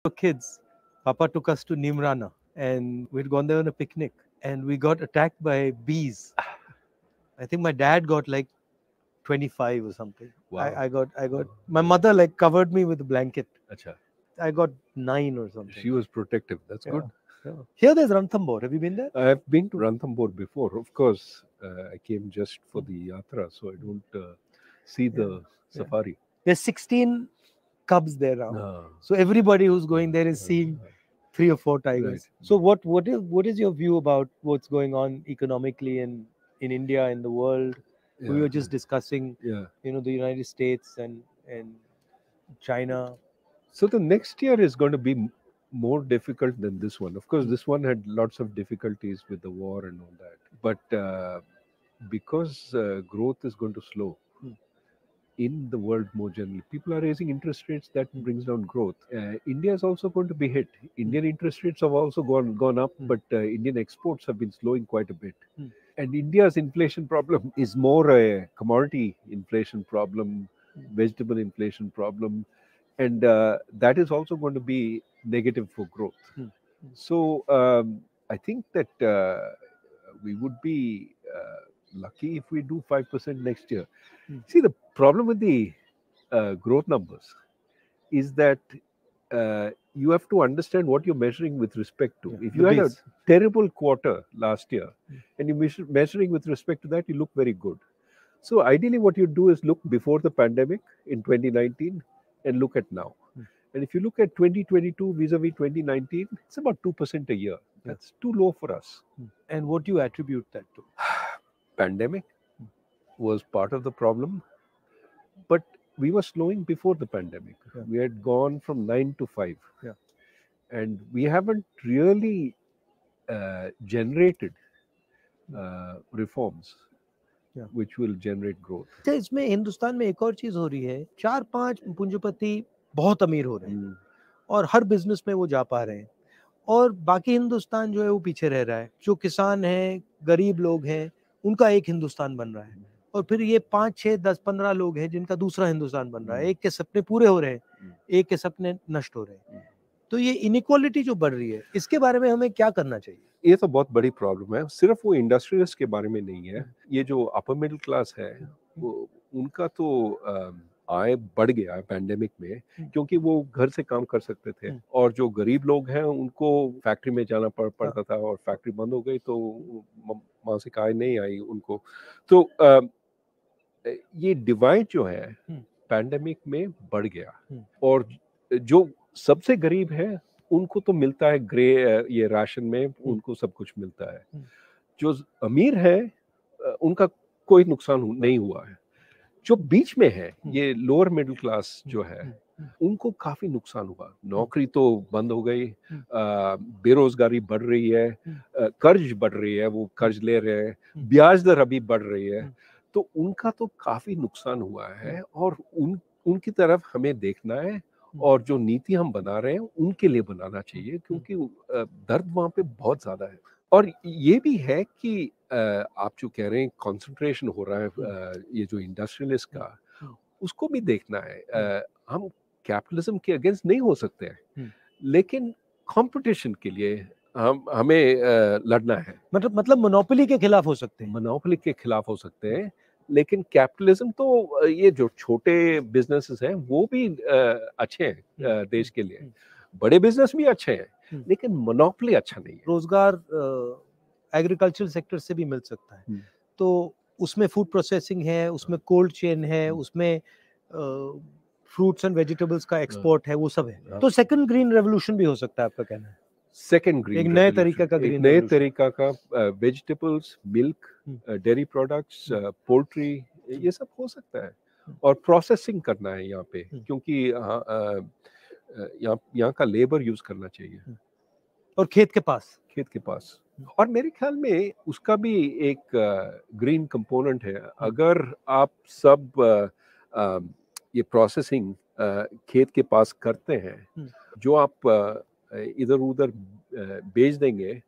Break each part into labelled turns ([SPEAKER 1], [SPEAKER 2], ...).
[SPEAKER 1] were kids, Papa took us to Nimrana and we'd gone there on a picnic and we got attacked by bees. I think my dad got like 25 or something.
[SPEAKER 2] Wow.
[SPEAKER 1] I got, my mother like covered me with a blanket.
[SPEAKER 2] Acha.
[SPEAKER 1] I got 9 or something.
[SPEAKER 2] She was protective. That's
[SPEAKER 1] Yeah,
[SPEAKER 2] good.
[SPEAKER 1] yeah. Here there's Ranthambore. Have you been there?
[SPEAKER 2] I've been to Ranthambore before. Of course, I came just for the yatra, so I don't see the safari.
[SPEAKER 1] There's 16 cubs there now.
[SPEAKER 2] Ah.
[SPEAKER 1] So everybody who's going there is seeing 3 or 4 tigers.
[SPEAKER 2] Right.
[SPEAKER 1] So what is your view about what's going on economically in India, in the world? We
[SPEAKER 2] Yeah.
[SPEAKER 1] were just discussing,
[SPEAKER 2] Yeah.
[SPEAKER 1] the United States and China.
[SPEAKER 2] So the next year is going to be more difficult than this one. Of course, this one had lots of difficulties with the war and all that. But because growth is going to slow in the world more generally, people are raising interest rates. That brings down growth. India is also going to be hit. Indian interest rates have also gone up, but Indian exports have been slowing quite a bit. And India's inflation problem is more a commodity inflation problem, vegetable inflation problem, and that is also going to be negative for growth. So I think that we would be lucky if we do 5% next year. See, the problem with the growth numbers is that you have to understand what you're measuring with respect to. If you had a terrible quarter last year and you're measuring with respect to that, you look very good. So ideally what you do is look before the pandemic in 2019 and look at now. And if you look at 2022 vis-a-vis 2019, it's about 2% a year. That's too low for us.
[SPEAKER 1] And what do you attribute that to?
[SPEAKER 2] Pandemic was part of the problem, but we were slowing before the pandemic. We had gone from 9 to 5. And we haven't really generated reforms which will generate growth.
[SPEAKER 1] इसमें हिंदुस्तान में एक और चीज हो रही है, 4-5 पूंजीपति बहुत अमीर हो रहे हैं और हर बिजनेस में वो जा पा रहे हैं और बाकी हिंदुस्तान जो है वो पीछे रह रहा है. जो किसान हैं, गरीब लोग हैं, उनका एक हिंदुस्तान बन रहा है और फिर ये 5, 6, 10, 15 लोग हैं जिनका दूसरा हिंदुस्तान बन रहा है. एक के सपने पूरे हो रहे हैं, एक के सपने नष्ट हो रहे हैं. तो ये इनइक्वालिटी जो बढ़ रही है, इसके बारे में हमें क्या करना चाहिए?
[SPEAKER 2] ये तो बहुत बड़ी प्रॉब्लम है. सिर्फ वो इंडस्ट्रियलिस्ट के बारे में नहीं है. ये जो अपर मिडिल क्लास है, वो उनका तो आय बढ़ गया पैंडेमिक में, क्योंकि वो घर से काम कर सकते थे. और जो गरीब लोग हैं उनको फैक्ट्री में जाना पड़ता था और फैक्ट्री बंद हो गई तो मासिक आय नहीं आई उनको. तो ये डिवाइड जो है पैंडेमिक में बढ़ गया. और जो सबसे गरीब है उनको तो मिलता है ये राशन में, उनको सब कुछ मिलता है. जो अमीर है उनका कोई नुकसान नहीं हुआ है. जो बीच में है, ये लोअर मिडिल क्लास जो है, उनको काफी नुकसान हुआ. नौकरी तो बंद हो गई, बेरोजगारी बढ़ रही है, कर्ज बढ़ रही है, वो कर्ज ले रहे हैं, ब्याज दर अभी बढ़ रही है. तो उनका तो काफी नुकसान हुआ है और उनकी तरफ हमें देखना है और जो नीति हम बना रहे हैं उनके लिए बनाना चाहिए, क्योंकि दर्द वहाँ पे बहुत ज्यादा है. और ये भी है कि आप जो कह रहे हैं कंसंट्रेशन हो रहा है ये जो इंडस्ट्रियलिस्ट का, उसको भी देखना है. हम कैपिटलिज्म के अगेंस्ट नहीं हो सकते हैं, लेकिन कंपटीशन के लिए हमें लड़ना है.
[SPEAKER 1] मतलब मोनोपोली के खिलाफ हो सकते हैं.
[SPEAKER 2] मोनोपोली के खिलाफ हो सकते हैं, लेकिन कैपिटलिज्म तो ये जो छोटे बिजनेसेस हैं वो भी अच्छे हैं देश के लिए. बड़े बिजनेस भी अच्छे हैं, लेकिन मोनोपोली अच्छा नहीं है.
[SPEAKER 1] रोजगार एग्रीकल्चर सेक्टर से भी मिल सकता है. तो उसमें फूड प्रोसेसिंग है, उसमें कोल्ड चेन है, उसमें फ्रूट्स एंड वेजिटेबल्स का एक्सपोर्ट है, वो सब है. तो सेकंड ग्रीन रेवोल्यूशन भी हो सकता है, आपका कहना है?
[SPEAKER 2] सेकंड ग्रीन,
[SPEAKER 1] एक नए तरीका का ग्रीन,
[SPEAKER 2] एक नए तरीका का vegetables, milk, dairy products, poultry, ये सब हो सकता है. और प्रोसेसिंग करना है यहाँ पे, क्योंकि यहाँ का लेबर यूज करना चाहिए.
[SPEAKER 1] और खेत के पास.
[SPEAKER 2] और मेरे ख्याल में उसका भी एक ग्रीन कंपोनेंट है. अगर आप सब ये प्रोसेसिंग खेत के पास करते हैं, जो आप इधर उधर बेच देंगे,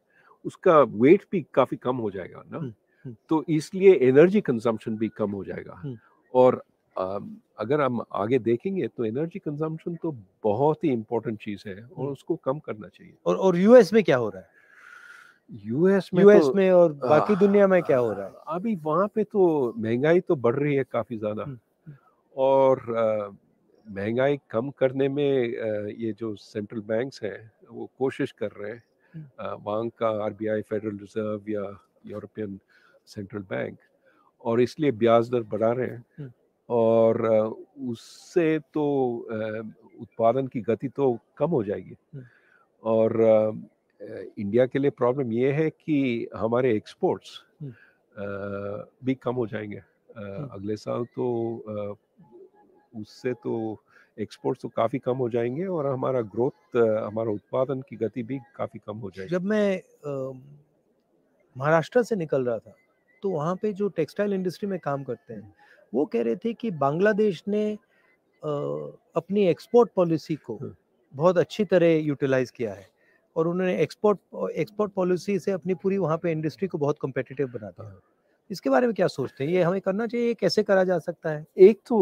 [SPEAKER 2] उसका वेट भी काफी कम हो जाएगा ना. तो इसलिए एनर्जी कंजम्पशन भी कम हो जाएगा. और अगर हम आगे देखेंगे तो एनर्जी कंजम्पशन तो बहुत ही इम्पोर्टेंट चीज़ है और उसको कम करना चाहिए।
[SPEAKER 1] और यूएस में क्या हो रहा है?
[SPEAKER 2] यूएस में
[SPEAKER 1] यूएस
[SPEAKER 2] तो
[SPEAKER 1] में और बाकी दुनिया में क्या हो रहा है?
[SPEAKER 2] अभी वहाँ पे तो महंगाई तो बढ़ रही है काफ़ी ज़्यादा, और महंगाई कम करने में ये जो सेंट्रल बैंक्स हैं वो कोशिश कर रहे हैं, वहाँ का आरबीआई, फेडरल रिजर्व या यूरोपियन सेंट्रल बैंक, और इसलिए ब्याज दर बढ़ा रहे हैं, और उससे तो उत्पादन की गति तो कम हो जाएगी। और इंडिया के लिए प्रॉब्लम ये है कि हमारे एक्सपोर्ट्स भी कम हो जाएंगे अगले साल, तो उससे तो एक्सपोर्ट्स तो काफ़ी कम हो जाएंगे और हमारा ग्रोथ, हमारा उत्पादन की गति भी काफ़ी कम हो जाएगी।
[SPEAKER 1] जब मैं महाराष्ट्र से निकल रहा था तो वहाँ पे जो टेक्सटाइल इंडस्ट्री में काम करते हैं वो कह रहे थे कि बांग्लादेश ने अपनी एक्सपोर्ट पॉलिसी को बहुत अच्छी तरह यूटिलाइज किया है और उन्होंने एक्सपोर्ट पॉलिसी से अपनी पूरी वहाँ पे इंडस्ट्री को बहुत कम्पिटिटिव बना दिया। इसके बारे में क्या सोचते हैं? ये हमें करना चाहिए? कैसे करा जा सकता है?
[SPEAKER 2] एक तो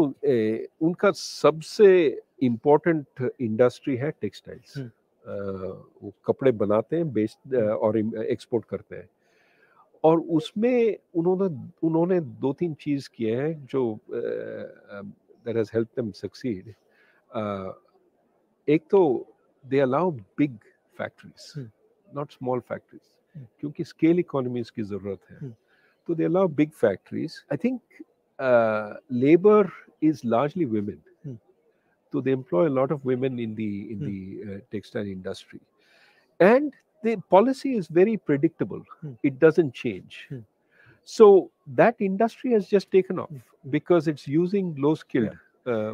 [SPEAKER 2] उनका सबसे इम्पोर्टेंट इंडस्ट्री है टेक्सटाइल्स, वो कपड़े बनाते हैं, बेच और एक्सपोर्ट करते हैं, और उसमें उन्होंने दो तीन चीज़ किए हैं जो that has helped them succeed. एक तो they allow big factories, not small factories, क्योंकि scale economies की ज़रूरत है, तो they allow big factories. I think labor is largely women, so they employ a lot of women in the textile industry, and the policy is very predictable. It doesn't change. So that industry has just taken off because it's using low-skilled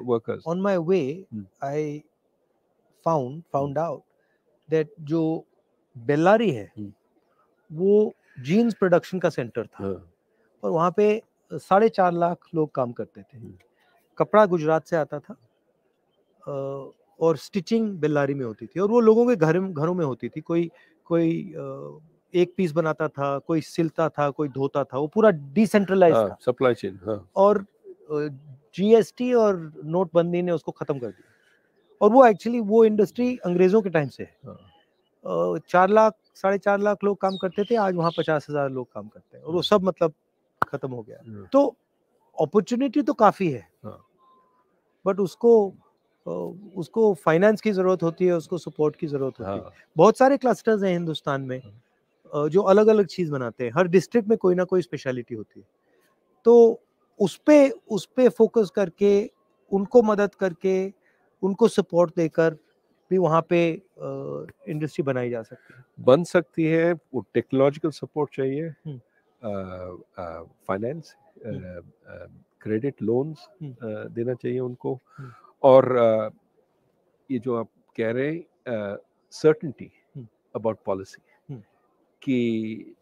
[SPEAKER 2] workers.
[SPEAKER 1] On my way, I found out that जो बेल्लारी है वो jeans production का centre था और वहाँ पे 4.5 लाख लोग काम करते थे। कपड़ा गुजरात से आता था और स्टिचिंग बेल्लारी में होती थी और वो लोगों के घरों में होती थी। कोई एक पीस बनाता था, कोई सिलता था, कोई धोता था, वो पूरा डिसेंट्रलाइज था
[SPEAKER 2] सप्लाई चेन।
[SPEAKER 1] और जीएसटी और नोटबंदी ने उसको खत्म कर दिया और वो एक्चुअली वो इंडस्ट्री अंग्रेजों के टाइम से है। 4 लाख 4.5 लाख लोग काम करते थे, आज वहाँ 50,000 लोग काम करते हैं और वो सब मतलब खत्म हो गया। तो अपॉर्चुनिटी तो काफी है, बट उसको फाइनेंस की जरूरत होती है, उसको सपोर्ट की जरूरत होती है। बहुत सारे क्लस्टर्स हैं हिंदुस्तान में जो अलग अलग चीज बनाते हैं, हर डिस्ट्रिक्ट में कोई ना कोई स्पेशलिटी होती है, तो उस पे फोकस करके, उनको मदद करके, उनको सपोर्ट देकर भी वहाँ पे इंडस्ट्री बनाई जा सकती है,
[SPEAKER 2] बन सकती है। वो टेक्नोलॉजिकल सपोर्ट चाहिए, फाइनेंस, क्रेडिट लोन्स देना चाहिए उनको, और ये जो आप कह रहे हैं सर्टेनिटी अबाउट पॉलिसी कि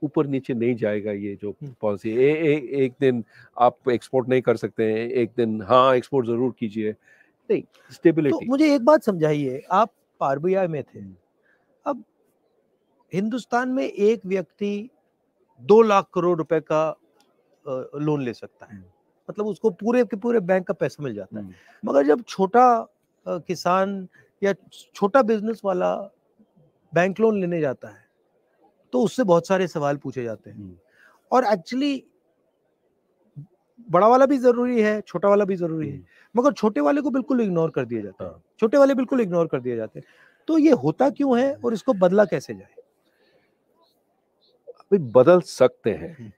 [SPEAKER 2] ऊपर नीचे नहीं जाएगा ये जो पॉलिसी, एक दिन आप एक्सपोर्ट नहीं कर सकते हैं, एक दिन हाँ एक्सपोर्ट जरूर कीजिए, नहीं, स्टेबिलिटी।
[SPEAKER 1] तो मुझे एक बात समझाइए, आप आरबीआई में थे, अब हिंदुस्तान में एक व्यक्ति 2 लाख करोड़ रुपए का लोन ले सकता है, मतलब उसको पूरे के पूरे बैंक का पैसा मिल जाता है, मगर जब छोटा किसान या छोटा बिजनेस वाला बैंक लोन लेने जाता है तो उससे बहुत सारे सवाल पूछे जाते हैं और एक्चुअली बड़ा वाला भी जरूरी है, छोटा वाला भी जरूरी है, मगर छोटे वाले को बिल्कुल इग्नोर कर दिया जाता है, छोटे वाले बिल्कुल इग्नोर कर दिए जाते हैं। तो ये होता क्यों है और इसको बदला कैसे जाए?
[SPEAKER 2] अभी बदल सकते हैं,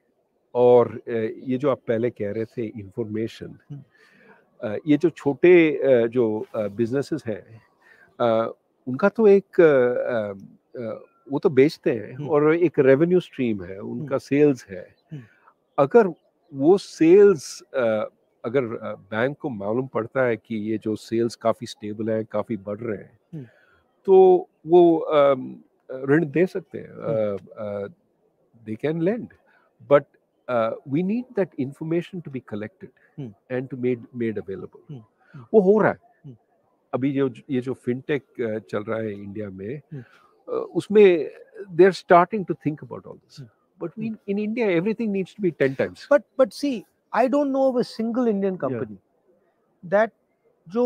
[SPEAKER 2] और ये जो आप पहले कह रहे थे इंफॉर्मेशन, ये जो छोटे जो बिजनेसेस हैं उनका तो एक वो तो बेचते हैं और एक रेवेन्यू स्ट्रीम है, उनका सेल्स है। अगर वो सेल्स अगर बैंक को मालूम पड़ता है कि ये जो सेल्स काफ़ी स्टेबल है, काफ़ी बढ़ रहे हैं, तो वो ऋण दे सकते हैं, they can lend, but we need that information to be collected and to made available. वो हो रहा है अभी। ये जो फिनटेक चल रहा है इंडिया में, उसमें they are starting to think about all this, but in India everything needs to be 10 times.
[SPEAKER 1] But see, I don't know of a single Indian company that जो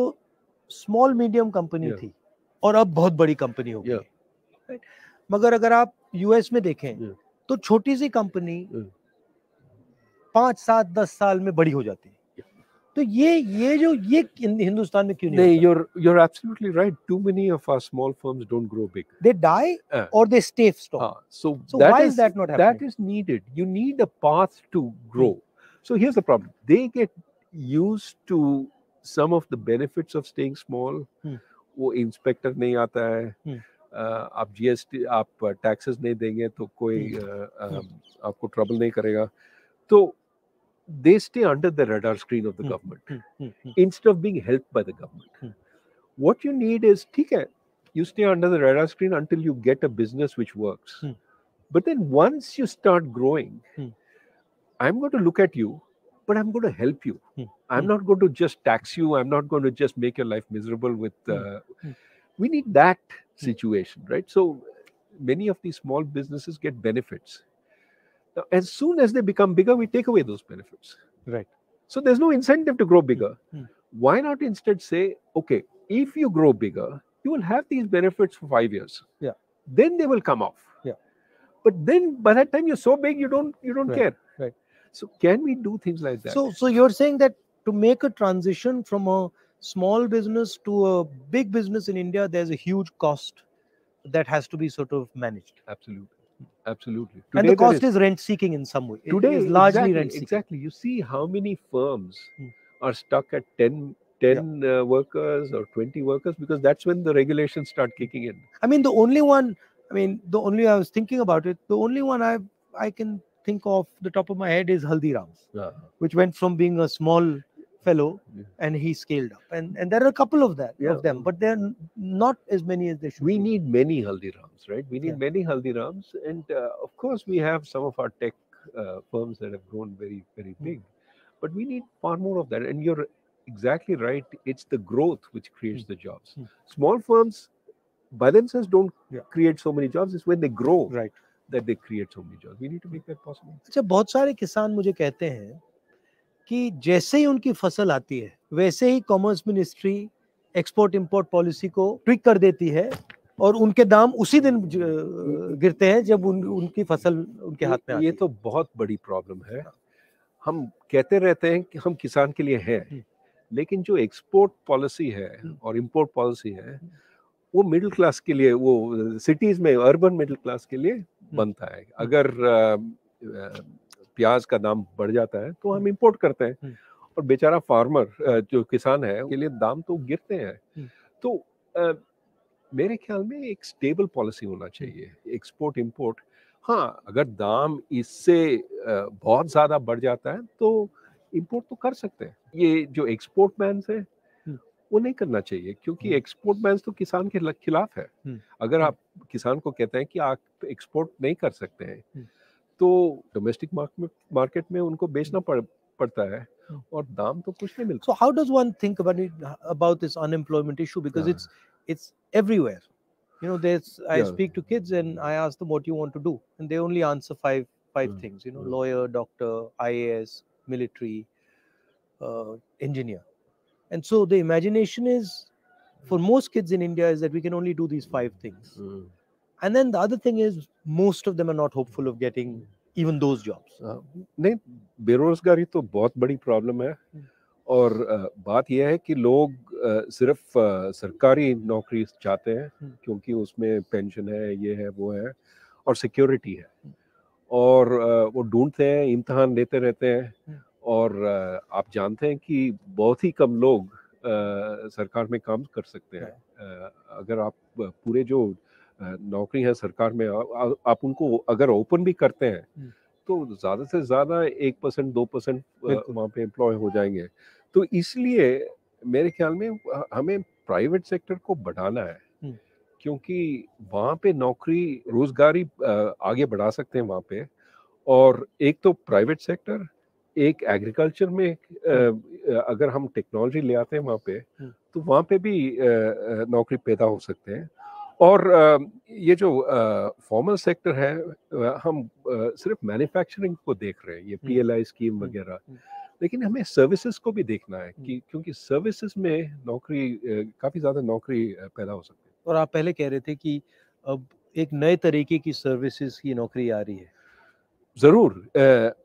[SPEAKER 1] small medium company थी और अब बहुत बड़ी company हो गई, right? मगर अगर आप यूएस में देखें तो छोटी सी कंपनी 5, 7, 10 साल में बड़ी हो जाती है. तो ये जो ये हिंदुस्तान में क्यों नहीं होता?
[SPEAKER 2] You're absolutely right. Too many of our small firms don't grow big.
[SPEAKER 1] They die or they stay small.
[SPEAKER 2] So
[SPEAKER 1] why is that not happening?
[SPEAKER 2] That is needed. You need a path to grow. So here's the problem. They get used to some of the benefits of staying small. वो inspector नहीं आता है, आप GST आप taxes नहीं देंगे तो कोई आपको ट्रबल नहीं करेगा, तो they stay under the radar screen of the government instead of being helped by the government. What you need is, ठीक है, you stay under the radar screen until you get a business which works. But then once you start growing, I'm going to look at you, but I'm going to help you. I'm not going to just tax you. I'm not going to just make your life miserable with... We need that situation, right? So many of these small businesses get benefits. Now, as soon as they become bigger, we take away those benefits.
[SPEAKER 1] Right.
[SPEAKER 2] So there's no incentive to grow bigger. Why not instead say, okay, if you grow bigger, you will have these benefits for 5 years.
[SPEAKER 1] Yeah.
[SPEAKER 2] Then they will come off.
[SPEAKER 1] Yeah.
[SPEAKER 2] But then by that time you're so big, you don't care.
[SPEAKER 1] Right.
[SPEAKER 2] So can we do things like that?
[SPEAKER 1] So you're saying that to make a transition from a small business to a big business in India, there's a huge cost that has to be sort of managed.
[SPEAKER 2] Absolutely. Absolutely.
[SPEAKER 1] Today, and the cost is rent seeking in some way.
[SPEAKER 2] Today
[SPEAKER 1] it is largely rent seeking.
[SPEAKER 2] Exactly. You see how many firms are stuck at 10 workers or 20 workers, because that's when the regulations start kicking in.
[SPEAKER 1] I mean, the only I was thinking about it, the only one I can think of the top of my head is Haldiram's, which went from being a small fellow and he scaled up. And there are a couple of them, but they're not as many as they should.
[SPEAKER 2] We need many Haldirams, right? We need many Haldirams. And of course, we have some of our tech firms that have grown very, very big. But we need far more of that. And you're exactly right. It's the growth which creates the jobs. Small firms by themselves don't create so many jobs. It's when they grow that they create so many jobs. We need to make that possible.
[SPEAKER 1] अच्छा, बहुत सारे किसान मुझे कहते हैं कि जैसे ही उनकी फसल आती है वैसे ही commerce ministry export import policy को ट्विक कर देती है और उनके दाम उसी दिन गिरते हैं जब उनकी फसल उनके हाथ में आती है.
[SPEAKER 2] ये तो बहुत बड़ी प्रॉब्लम है. हम कहते रहते हैं कि हम किसान के लिए हैं, लेकिन जो एक्सपोर्ट पॉलिसी है और इंपोर्ट पॉलिसी है वो मिडिल क्लास के लिए, वो सिटीज में अर्बन मिडिल क्लास के लिए बनता है. अगर प्याज का दाम बढ़ जाता है तो हम इंपोर्ट करते हैं और बेचारा फार्मर जो किसान है के लिए दाम तो गिरते हैं. तो मेरे ख्याल में एक स्टेबल पॉलिसी होना चाहिए एक्सपोर्ट इंपोर्ट. हाँ, अगर दाम इससे बहुत ज़्यादा बढ़ जाता है तो इंपोर्ट तो कर सकते हैं. ये जो एक्सपोर्ट बैन्स है वो नहीं करना चाहिए, क्योंकि एक्सपोर्ट बैन्स तो किसान के खिलाफ है. अगर आप किसान को कहते हैं कि आप एक्सपोर्ट नहीं कर सकते हैं तो डोमेस्टिक मार्केट में उनको बेचना पड़ता है और दाम तो कुछ नहीं मिलता.
[SPEAKER 1] So how does one think about this unemployment issue, because it's everywhere. You know, I speak to kids and I ask them what you want to do, and they only answer five things. You know, lawyer, doctor, IAS, military, engineer. And so the imagination is, for most kids in India, is that we can only do these 5 things. And then the other thing is, most of them are not hopeful of getting even those jobs.
[SPEAKER 2] नहीं, बेरोजगारी तो बहुत बड़ी problem है. और बात यह है कि लोग सिर्फ सरकारी नौकरी चाहते हैं क्योंकि उसमें पेंशन है, ये है, वो है और सिक्योरिटी है. और वो ढूंढते हैं, इम्तिहान देते रहते हैं. और आप जानते हैं कि बहुत ही कम लोग सरकार में काम कर सकते हैं. अगर आप पूरे जो नौकरी है सरकार में आप उनको अगर ओपन भी करते हैं तो ज़्यादा से ज़्यादा 1% 2% वहाँ पे एम्प्लॉय हो जाएंगे. तो इसलिए मेरे ख्याल में हमें प्राइवेट सेक्टर को बढ़ाना है, क्योंकि वहाँ पे नौकरी रोजगारी आगे बढ़ा सकते हैं वहाँ पे. और एक तो प्राइवेट सेक्टर, एक एग्रीकल्चर में अगर हम टेक्नोलॉजी ले आते हैं वहाँ पे तो वहाँ पे भी नौकरी पैदा हो सकते हैं. और ये जो फॉर्मल सेक्टर है, हम सिर्फ मैन्युफैक्चरिंग को देख रहे हैं, ये PLI स्कीम वगैरह, लेकिन हमें सर्विसेज को भी देखना है कि क्योंकि सर्विसेज में नौकरी काफी ज्यादा नौकरी पैदा हो सकती है।
[SPEAKER 1] और आप पहले कह रहे थे कि अब एक नए तरीके की सर्विसेज की नौकरी आ रही है।
[SPEAKER 2] जरूर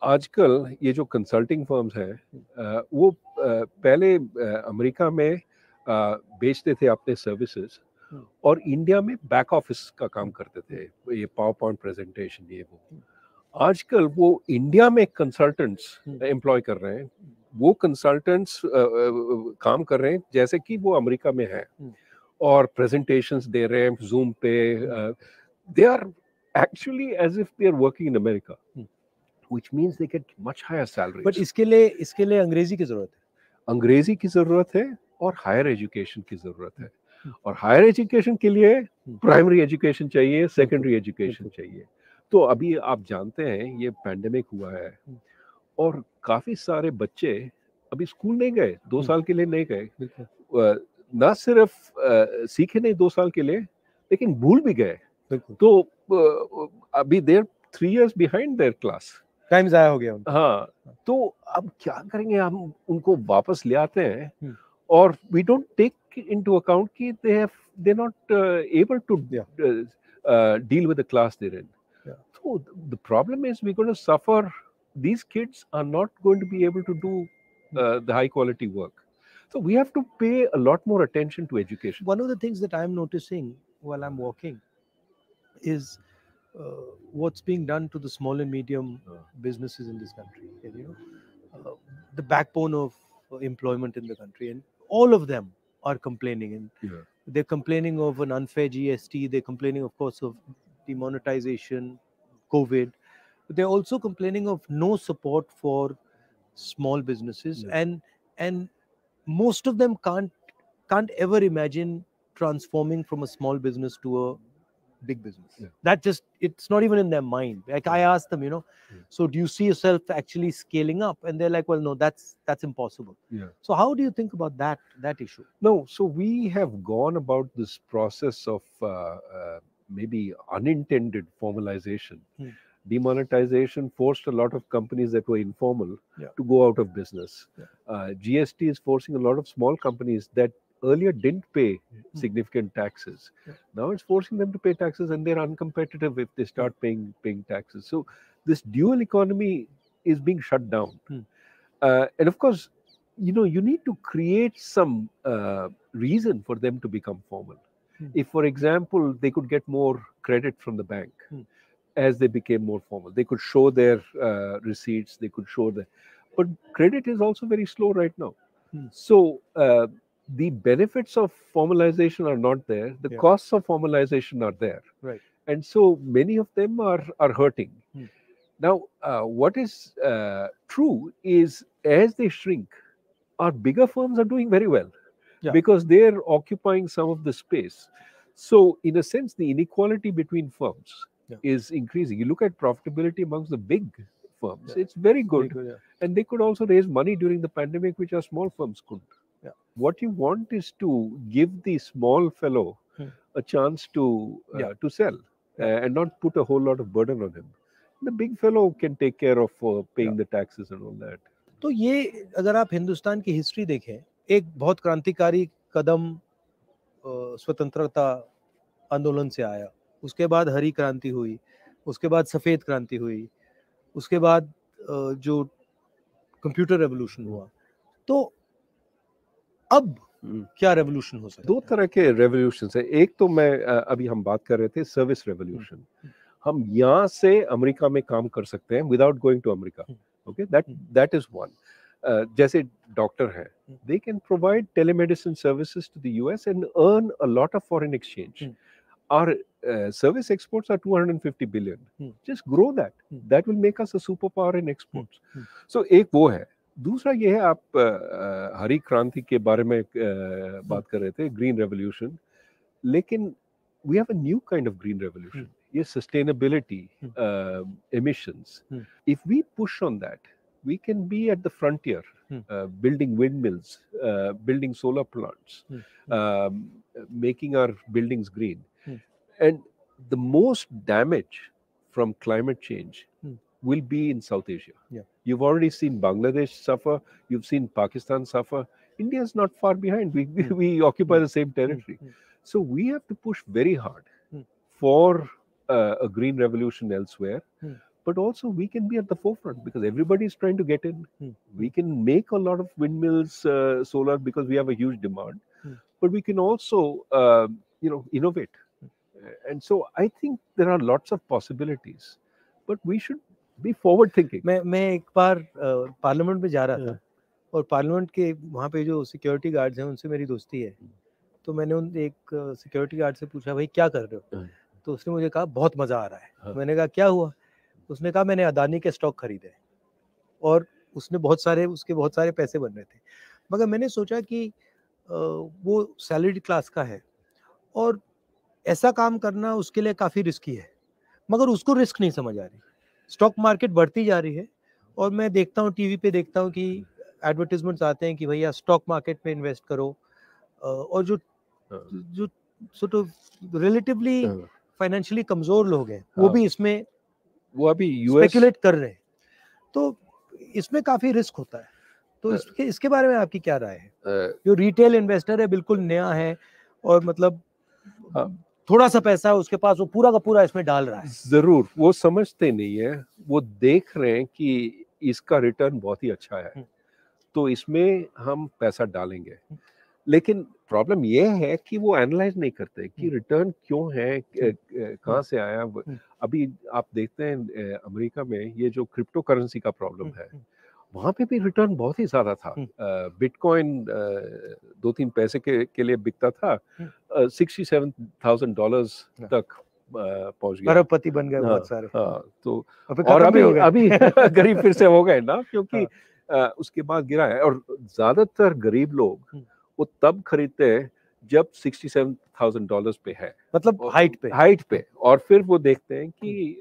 [SPEAKER 2] आजकल ये जो कंसल्टिंग फर्म्स हैं वो पहले अमेरिका में बेचते थे अपने सर्विसेज और इंडिया में बैक ऑफिस का काम करते थे, ये पावर पॉइंट प्रेजेंटेशन ये वो। आजकल वो इंडिया में कंसल्टेंट्स एम्प्लॉय कर रहे हैं, वो कंसल्टेंट्स काम कर रहे हैं जैसे कि वो अमेरिका में है और प्रेजेंटेशंस दे रहे हैं जूम पे। They are actually as if they are working in America, which means they get much higher salaries.
[SPEAKER 1] But इसके लिए अंग्रेजी की जरूरत है।
[SPEAKER 2] अंग्रेजी की जरूरत है और हायर एजुकेशन की जरूरत है, और हायर एजुकेशन के लिए प्राइमरी एजुकेशन चाहिए, सेकेंडरी एजुकेशन चाहिए। तो अभी आप जानते हैं ये पैंडेमिक हुआ है और काफी सारे बच्चे अभी स्कूल नहीं गए, 2 साल के लिए नहीं गए, ना सिर्फ सीखे नहीं 2 साल के लिए, लेकिन भूल भी गए। तो अभी देर 3 years behind there class,
[SPEAKER 1] time जाया हो गया उनका।
[SPEAKER 2] हाँ, तो अब क्या करेंगे, हम उनको वापस ले आते हैं और we don't take into account कि they not able to deal with the class there in. So the problem is we're going to suffer. These kids are not going to be able to do the high quality work. So we have to pay a lot more attention to education.
[SPEAKER 1] One of the things that I'm noticing while I'm walking is what's being done to the small and medium businesses in this country. And, the backbone of employment in the country, and all of them are complaining. And they're complaining of an unfair GST. They're complaining, of course, of demonetization, COVID. But they're also complaining of no support for small businesses, and most of them can't ever imagine transforming from a small business to a big business. That just, it's not even in their mind. Like I asked them, so do you see yourself actually scaling up? And they're like, well, no, that's impossible. So how do you think about that issue?
[SPEAKER 2] No, so we have gone about this process of maybe unintended formalization. Demonetization forced a lot of companies that were informal to go out of business. GST is forcing a lot of small companies that earlier didn't pay significant taxes. Now it's forcing them to pay taxes, and they're uncompetitive if they start paying taxes. So this dual economy is being shut down. And of course, you need to create some reason for them to become formal. If, for example, they could get more credit from the bank as they became more formal, they could show their receipts, they could show but credit is also very slow right now. So the benefits of formalization are not there, the costs of formalization are there,
[SPEAKER 1] right?
[SPEAKER 2] And so many of them are hurting. Now what is true is as they shrink, our bigger firms are doing very well, because they're occupying some of the space. So in a sense, the inequality between firms is increasing. You look at profitability amongst the big firms, it's very good, and they could also raise money during the pandemic, which our small firms couldn't. What you want is to give the small fellow a chance to sell, and not put a whole lot of burden on him. The big fellow can take care of paying the taxes and all that.
[SPEAKER 1] तो ये अगर आप हिंदुस्तान की history देखें, एक बहुत क्रांतिकारी कदम स्वतंत्रता आंदोलन से आया, उसके बाद हरी क्रांति हुई, उसके बाद सफेद क्रांति हुई, उसके बाद जो कंप्यूटर रेवोल्यूशन हुआ। तो अब क्या रेवोल्यूशन हो सकता है?
[SPEAKER 2] 2 तरह के रेवोल्यूशन है। एक तो मैं अभी हम बात कर रहे थे सर्विस रेवोल्यूशन। हम यहाँ से अमेरिका में काम कर सकते हैं without going to America. Okay, that is one. जैसे डॉक्टर हैं, they can provide telemedicine services to the US and earn a lot of foreign exchange. Our service exports are 250 billion. Just grow that. That will make us a superpower in exports. So एक वो है। दूसरा ये है, आप हरी क्रांति के बारे में बात कर रहे थे, ग्रीन रेवोल्यूशन, लेकिन we have a new kind of green revolution. Yes, sustainability, emissions. If we push on that, we can be at the frontier, building windmills, building solar plants, making our buildings green. And the most damage from climate change will be in South Asia.
[SPEAKER 1] Yeah.
[SPEAKER 2] You've already seen Bangladesh suffer. You've seen Pakistan suffer. India is not far behind. We occupy the same territory. So we have to push very hard for a green revolution elsewhere. But also we can be at the forefront because everybody is trying to get in. We can make a lot of windmills, solar, because we have a huge demand. But we can also, innovate. And so I think there are lots of possibilities. But we should be forward thinking.
[SPEAKER 1] मैं एक बार parliament में जा रहा था और parliament के वहाँ पे जो सिक्योरिटी गार्ड्स हैं उनसे मेरी दोस्ती है. तो मैंने उन एक सिक्योरिटी गार्ड से पूछा, भाई क्या कर रहे हो? तो उसने मुझे कहा बहुत मजा आ रहा है. मैंने कहा क्या हुआ? उसने कहा मैंने अदानी के स्टॉक खरीदे और उसके बहुत सारे पैसे बन रहे थे. मगर मैंने सोचा कि वो सैलरी क्लास का है और ऐसा काम करना उसके लिए काफ़ी रिस्की है, मगर उसको रिस्क नहीं समझ आ रही. स्टॉक मार्केट बढ़ती जा रही है और मैं देखता हूँ, टीवी पे देखता हूँ कि एडवर्टाइजमेंट्स आते हैं कि भैया स्टॉक मार्केट में इन्वेस्ट करो. और जो sort of रिलेटिवली फाइनेंशियली कमज़ोर लोग हैं वो भी इसमें
[SPEAKER 2] वो अभी
[SPEAKER 1] स्पेकुलेट कर रहे हैं. तो इसमें काफ़ी रिस्क होता है. तो इसके बारे में आपकी क्या राय है? जो रिटेल इन्वेस्टर है, बिल्कुल नया है और मतलब थोड़ा सा पैसा है उसके पास, वो पूरा का पूरा इसमें डाल रहा है.
[SPEAKER 2] जरूर वो समझते नहीं है. वो देख रहे हैं कि इसका रिटर्न बहुत ही अच्छा है तो इसमें हम पैसा डालेंगे. लेकिन प्रॉब्लम ये है कि वो एनालाइज नहीं करते कि रिटर्न क्यों है, कहाँ से आया. अभी आप देखते हैं अमेरिका में ये जो क्रिप्टो करेंसी का प्रॉब्लम है, वहाँ पे भी रिटर्न बहुत ही ज्यादा था. बिटकॉइन 2-3 पैसे के लिए बिकता था, $67,000 तक पहुंच गया.
[SPEAKER 1] करोड़पति बन गए बहुत सारे.
[SPEAKER 2] तो और अभी गरीब फिर से हो गए ना, क्योंकि उसके बाद गिरा है. और ज्यादातर गरीब लोग वो तब खरीदते हैं जब $67,000 पे है,
[SPEAKER 1] मतलब हाइट पे.
[SPEAKER 2] और फिर वो देखते हैं कि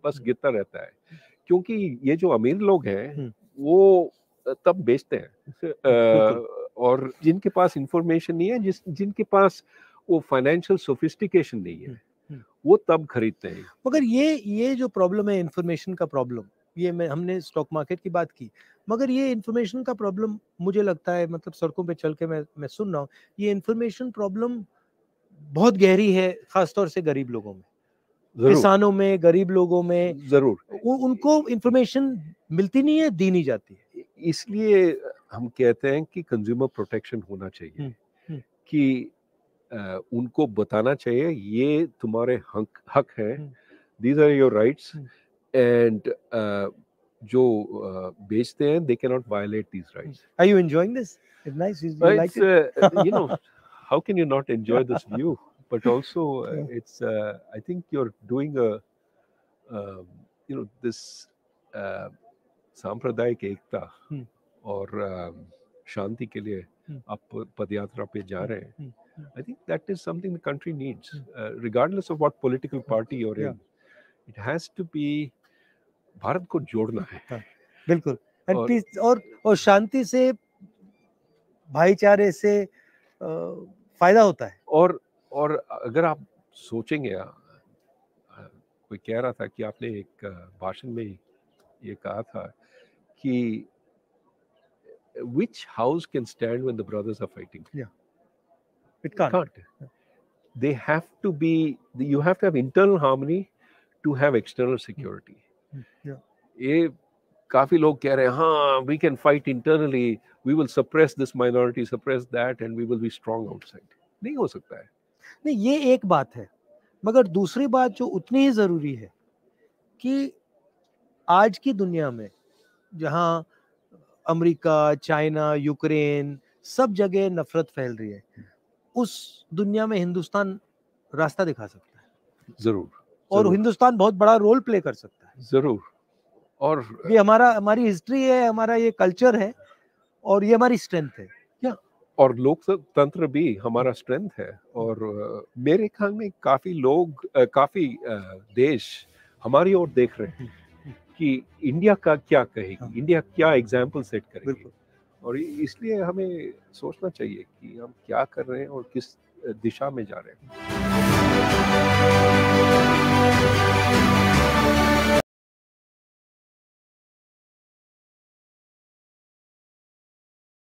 [SPEAKER 2] बस गिरता रहता है. क्योंकि ये जो अमीर लोग हैं वो तब बेचते हैं. और जिनके पास इंफॉर्मेशन नहीं है, जिनके पास वो फाइनेंशियल सोफिस्टिकेशन नहीं है, वो तब खरीदते हैं.
[SPEAKER 1] मगर ये जो प्रॉब्लम है, इंफॉर्मेशन का प्रॉब्लम, ये हमने स्टॉक मार्केट की बात की, मगर ये इंफॉर्मेशन का प्रॉब्लम मुझे लगता है, मतलब सड़कों पे चल के मैं सुन रहा हूँ, ये इंफॉर्मेशन प्रॉब्लम बहुत गहरी है, खासतौर से गरीब लोगों में, किसानों में, गरीब लोगों में. जरूर उनको इंफॉर्मेशन मिलती नहीं है, दी नहीं जाती है.
[SPEAKER 2] इसलिए हम कहते हैं कि कंज्यूमर प्रोटेक्शन होना चाहिए, कि उनको बताना चाहिए ये तुम्हारे हक है, these are your rights, and जो बेचते हैं they cannot violate these rights.
[SPEAKER 1] Are you enjoying this? It's nice. You like it?
[SPEAKER 2] How can you not enjoy this view? But also it's I think you're doing this सांप्रदायिक एकता और शांति के लिए आप पदयात्रा पे जा रहे हैं. I think that is something the country needs, regardless of what political party you're in. It has to be, Bharat को जोड़ना है.
[SPEAKER 1] बिल्कुल. और शांति से, भाईचारे से फायदा होता है.
[SPEAKER 2] और अगर आप सोचेंगे, कोई कह रहा था कि आपने एक भाषण में ये कहा था कि which house can stand when the brothers are fighting?
[SPEAKER 1] It can't.
[SPEAKER 2] They have to be, you have to have internal harmony to have external security. ये काफी लोग कह रहे हैं, हाँ, we can fight internally, we will suppress this minority, suppress that, and we will be strong outside. नहीं हो सकता है.
[SPEAKER 1] नहीं, ये एक बात है, मगर दूसरी बात जो उतनी ही जरूरी है कि आज की दुनिया में जहाँ अमेरिका, चाइना, यूक्रेन, सब जगह नफरत फैल रही है, उस दुनिया में हिंदुस्तान रास्ता दिखा सकता है.
[SPEAKER 2] जरूर.
[SPEAKER 1] और हिंदुस्तान बहुत बड़ा रोल प्ले कर सकता है.
[SPEAKER 2] जरूर. और
[SPEAKER 1] ये हमारी हिस्ट्री है, हमारा ये कल्चर है, और ये हमारी स्ट्रेंथ है.
[SPEAKER 2] और लोकतंत्र भी हमारा स्ट्रेंथ है. और मेरे ख्याल में काफी देश हमारी ओर देख रहे हैं कि इंडिया का क्या कहेगी, इंडिया क्या एग्जाम्पल सेट करेगी. और इसलिए हमें सोचना चाहिए कि हम क्या कर रहे हैं और किस दिशा में जा रहे हैं.